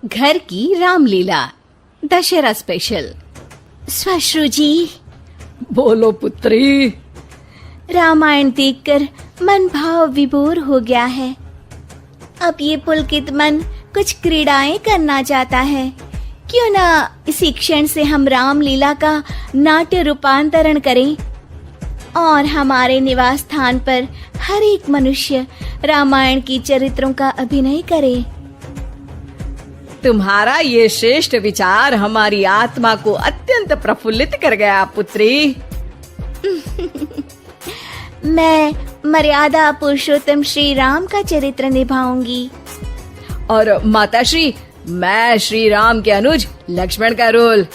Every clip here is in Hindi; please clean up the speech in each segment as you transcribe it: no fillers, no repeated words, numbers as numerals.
घर की रामलीला दशहरा स्पेशल। श्वश्रु जी, बोलो पुत्री। रामायण देखकर मन भाव विभोर हो गया है। अब ये पुलकित मन कुछ क्रीड़ाएं करना चाहता है। क्यों ना इसी क्षण से हम रामलीला का नाट्य रूपांतरण करें और हमारे निवास स्थान पर हर एक मनुष्य रामायण की चरित्रों का अभिनय करे। तुम्हारा ये श्रेष्ठ विचार हमारी आत्मा को अत्यंत प्रफुल्लित कर गया पुत्री। मैं मर्यादा पुरुषोत्तम श्री राम का चरित्र निभाऊंगी। और माताश्री, मैं श्री राम के अनुज लक्ष्मण का रोल।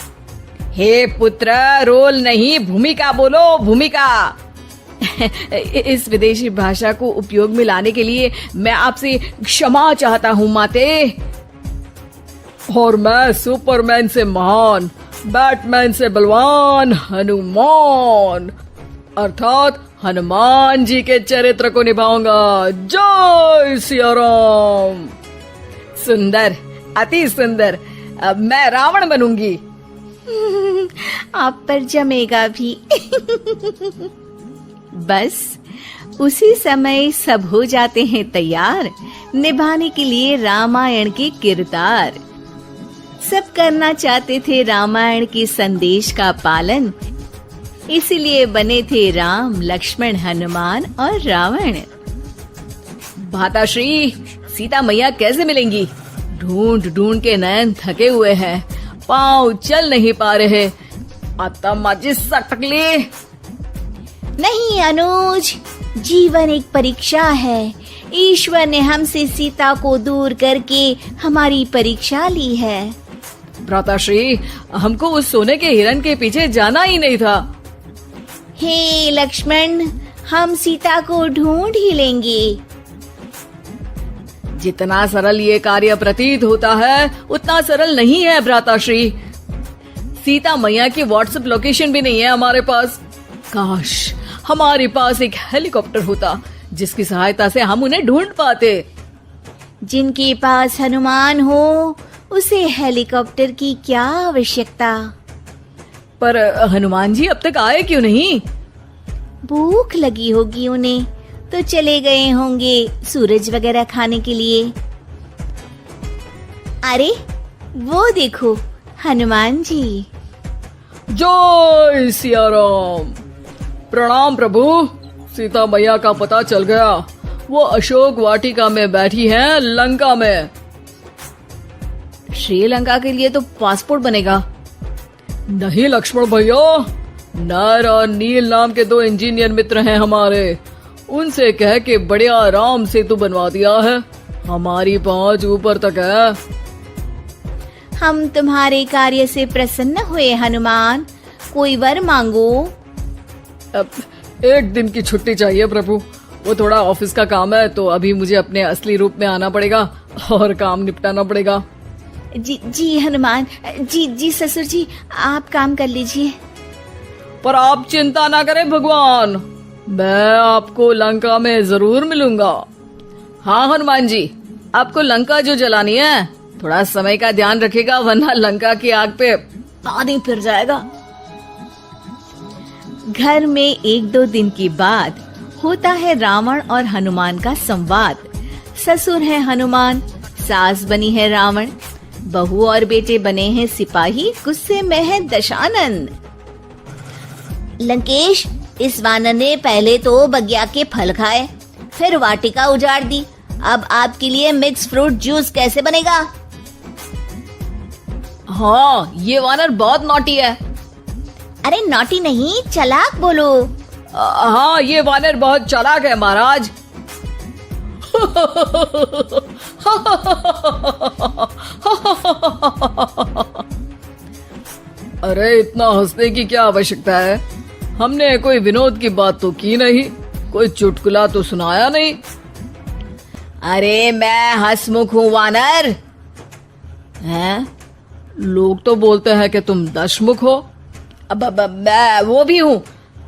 हे पुत्र, रोल नहीं भूमिका बोलो, भूमिका। इस विदेशी भाषा को उपयोग में लाने के लिए मैं आपसे क्षमा चाहता हूँ माते। और मैं सुपरमैन से महान, बैटमैन से बलवान हनुमान अर्थात हनुमान जी के चरित्र को निभाऊंगा। जय सिया राम। सुंदर, अति सुंदर। अब मैं रावण बनूंगी। आप पर जमेगा भी। बस उसी समय सब हो जाते हैं तैयार निभाने के लिए रामायण के किरदार। सब करना चाहते थे रामायण के संदेश का पालन, इसीलिए बने थे राम, लक्ष्मण, हनुमान और रावण। माताश्री, सीता मैया कैसे मिलेंगी? ढूंढ ढूंढ के नयन थके हुए हैं, पाँव चल नहीं पा रहे। आता माजी सटकली। नहीं अनुज, जीवन एक परीक्षा है। ईश्वर ने हमसे सीता को दूर करके हमारी परीक्षा ली है। भ्राताश्री, हमको उस सोने के हिरण के पीछे जाना ही नहीं था। हे लक्ष्मण, हम सीता को ढूंढ ही लेंगे। जितना सरल ये कार्य प्रतीत होता है उतना सरल नहीं है भ्राताश्री। सीता मैया की व्हाट्सएप लोकेशन भी नहीं है हमारे पास। काश हमारे पास एक हेलीकॉप्टर होता जिसकी सहायता से हम उन्हें ढूंढ पाते। जिनके पास हनुमान हो उसे हेलीकॉप्टर की क्या आवश्यकता। पर हनुमान जी अब तक आए क्यों नहीं? भूख लगी होगी उन्हें, तो चले गए होंगे सूरज वगैरह खाने के लिए। अरे वो देखो हनुमान जी। जय सिया राम। प्रणाम प्रभु। सीता मैया का पता चल गया, वो अशोक वाटिका में बैठी हैं लंका में। श्रीलंका के लिए तो पासपोर्ट बनेगा। नहीं लक्ष्मण भैया, नर और नील नाम के दो इंजीनियर मित्र हैं हमारे। उनसे कह के बढ़िया आराम सेतु बनवा दिया है। हमारी पहुंच ऊपर तक है। हम तुम्हारे कार्य से प्रसन्न हुए हनुमान, कोई वर मांगो। अब एक दिन की छुट्टी चाहिए प्रभु। वो थोड़ा ऑफिस का काम है, तो अभी मुझे अपने असली रूप में आना पड़ेगा और काम निपटाना पड़ेगा। जी हनुमान जी ससुर जी, आप काम कर लीजिए। पर आप चिंता ना करें भगवान, मैं आपको लंका में जरूर मिलूंगा। हाँ हनुमान जी, आपको लंका जो जलानी है थोड़ा समय का ध्यान रखेगा, वरना लंका की आग पे पानी फिर जाएगा। घर में एक दो दिन के बाद होता है रावण और हनुमान का संवाद। ससुर है हनुमान, सास बनी है रावण, बहू और बेटे बने हैं सिपाही, गुस्से में है दशानंद। लंकेश, इस वानर ने पहले तो बगिया के फल खाए, फिर वाटिका उजाड़ दी। अब आपके लिए मिक्स फ्रूट जूस कैसे बनेगा? हाँ, ये वानर बहुत नॉटी है। अरे नॉटी नहीं, चालाक बोलो। हाँ, ये वानर बहुत चालाक है महाराज। अरे इतना हंसने की क्या आवश्यकता है? हमने कोई विनोद की बात तो की नहीं, कोई चुटकुला तो सुनाया नहीं। अरे मैं हंसमुख हूँ वानर। हैं? लोग तो बोलते हैं कि तुम दशमुख हो। अब मैं वो भी हूँ।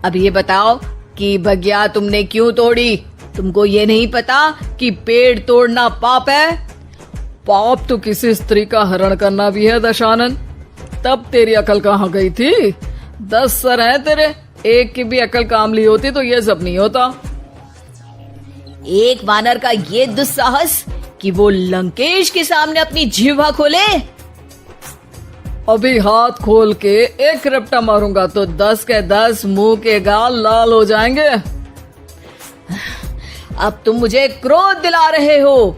अब ये बताओ कि बगिया तुमने क्यों तोड़ी? तुमको ये नहीं पता कि पेड़ तोड़ना पाप है? पाप तो किसी स्त्री का हरण करना भी है दशानन। तब तेरी अकल कहाँ गई थी? 10 सर हैं तेरे, एक की भी अकल काम ली होती तो ये सब नहीं होता। एक वानर का ये दुस्साहस कि वो लंकेश के सामने अपनी जिह्वा खोले। अभी हाथ खोल के एक रपटा मारूंगा तो 10 के 10 मुंह के गाल लाल हो जाएंगे। अब तुम मुझे क्रोध दिला रहे हो।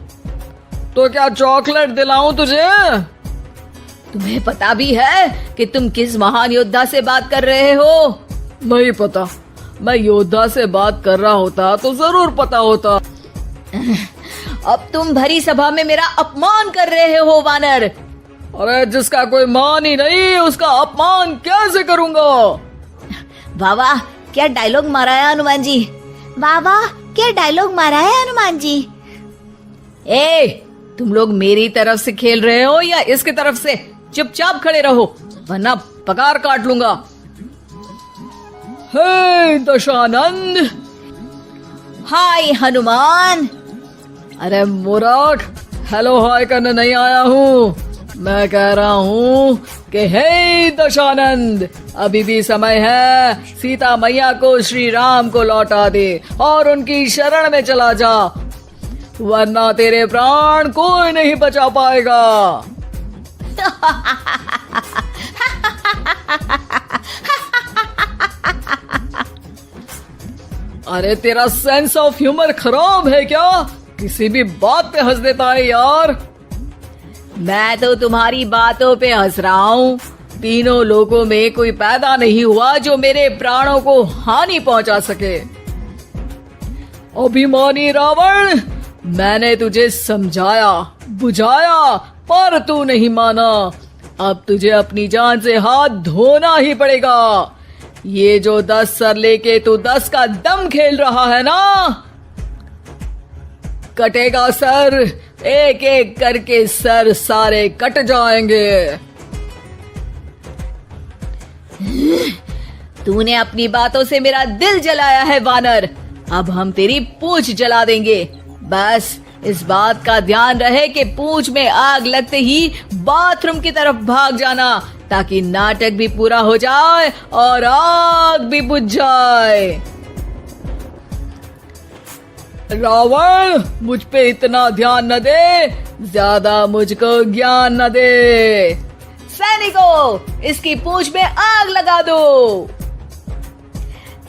तो क्या चॉकलेट दिलाऊं तुझे? तुम्हें पता भी है कि तुम किस महान योद्धा से बात कर रहे हो? नहीं पता। मैं योद्धा से बात कर रहा होता तो जरूर पता होता। अब तुम भरी सभा में मेरा अपमान कर रहे हो वानर। अरे जिसका कोई मान ही नहीं उसका अपमान कैसे करूंगा? वाह वाह, क्या डायलॉग मारा है हनुमान जी। वाह वाह, क्या डायलॉग मारा है हनुमान जी। ए, तुम लोग मेरी तरफ से खेल रहे हो या इसकी तरफ से? चुपचाप खड़े रहो वरना पगार काट लूंगा। हे दशानंद। हाय हनुमान। अरे मूर्ख, हेलो हाय करने नहीं आया हूँ। मैं कह रहा हूँ कि हे दशानंद, अभी भी समय है। सीता मैया को श्री राम को लौटा दे और उनकी शरण में चला जा, वरना तेरे प्राण कोई नहीं बचा पाएगा। अरे तेरा सेंस ऑफ ह्यूमर खराब है क्या? किसी भी बात पे हंस देता है यार। मैं तो तुम्हारी बातों पे हंस रहा हूँ। तीनों लोगों में कोई पैदा नहीं हुआ जो मेरे प्राणों को हानि पहुंचा सके। अभिमानी रावण, मैंने तुझे समझाया बुझाया पर तू नहीं माना। अब तुझे अपनी जान से हाथ धोना ही पड़ेगा। ये जो 10 सर लेके तू 10 का दम खेल रहा है ना, कटेगा सर। एक एक करके सर सारे कट जाएंगे। तूने अपनी बातों से मेरा दिल जलाया है वानर। अब हम तेरी पूंछ जला देंगे। बस इस बात का ध्यान रहे कि पूंछ में आग लगते ही बाथरूम की तरफ भाग जाना, ताकि नाटक भी पूरा हो जाए और आग भी बुझ जाए। रावण, मुझ पे इतना ध्यान न दे, ज्यादा मुझको ज्ञान न दे। सैनिकों, इसकी पूंछ में आग लगा दो।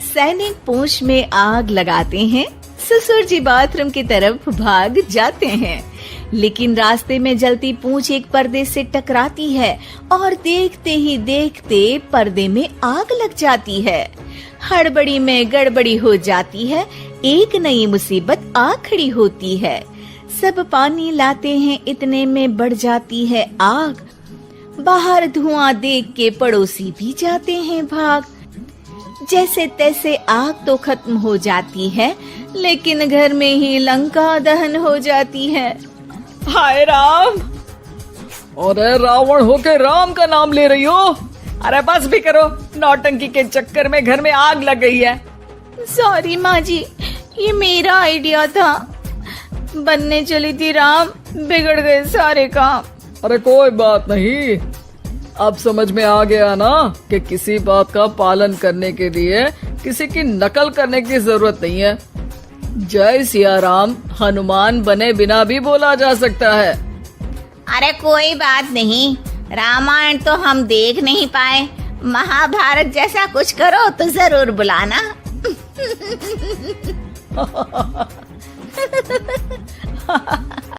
सैनिक पूंछ में आग लगाते हैं। ससुर जी बाथरूम की तरफ भाग जाते हैं, लेकिन रास्ते में जलती पूंछ एक पर्दे से टकराती है और देखते ही देखते पर्दे में आग लग जाती है। हड़बड़ी में गड़बड़ी हो जाती है। एक नई मुसीबत आ खड़ी होती है। सब पानी लाते हैं, इतने में बढ़ जाती है आग। बाहर धुआं देख के पड़ोसी भी जाते हैं भाग। जैसे तैसे आग तो खत्म हो जाती है, लेकिन घर में ही लंका दहन हो जाती है। हाय राम। अरे रावण होके राम का नाम ले रही हो? अरे बस भी करो, नौटंकी के चक्कर में घर में आग लग गई है। सॉरी माँ जी, ये मेरा आइडिया था। बनने चली थी राम, बिगड़ गए सारे काम। अरे कोई बात नहीं, अब समझ में आ गया ना कि किसी बात का पालन करने के लिए किसी की नकल करने की जरूरत नहीं है। जय सिया राम हनुमान बने बिना भी बोला जा सकता है। अरे कोई बात नहीं, रामायण तो हम देख नहीं पाए। महाभारत जैसा कुछ करो तो जरूर बुलाना।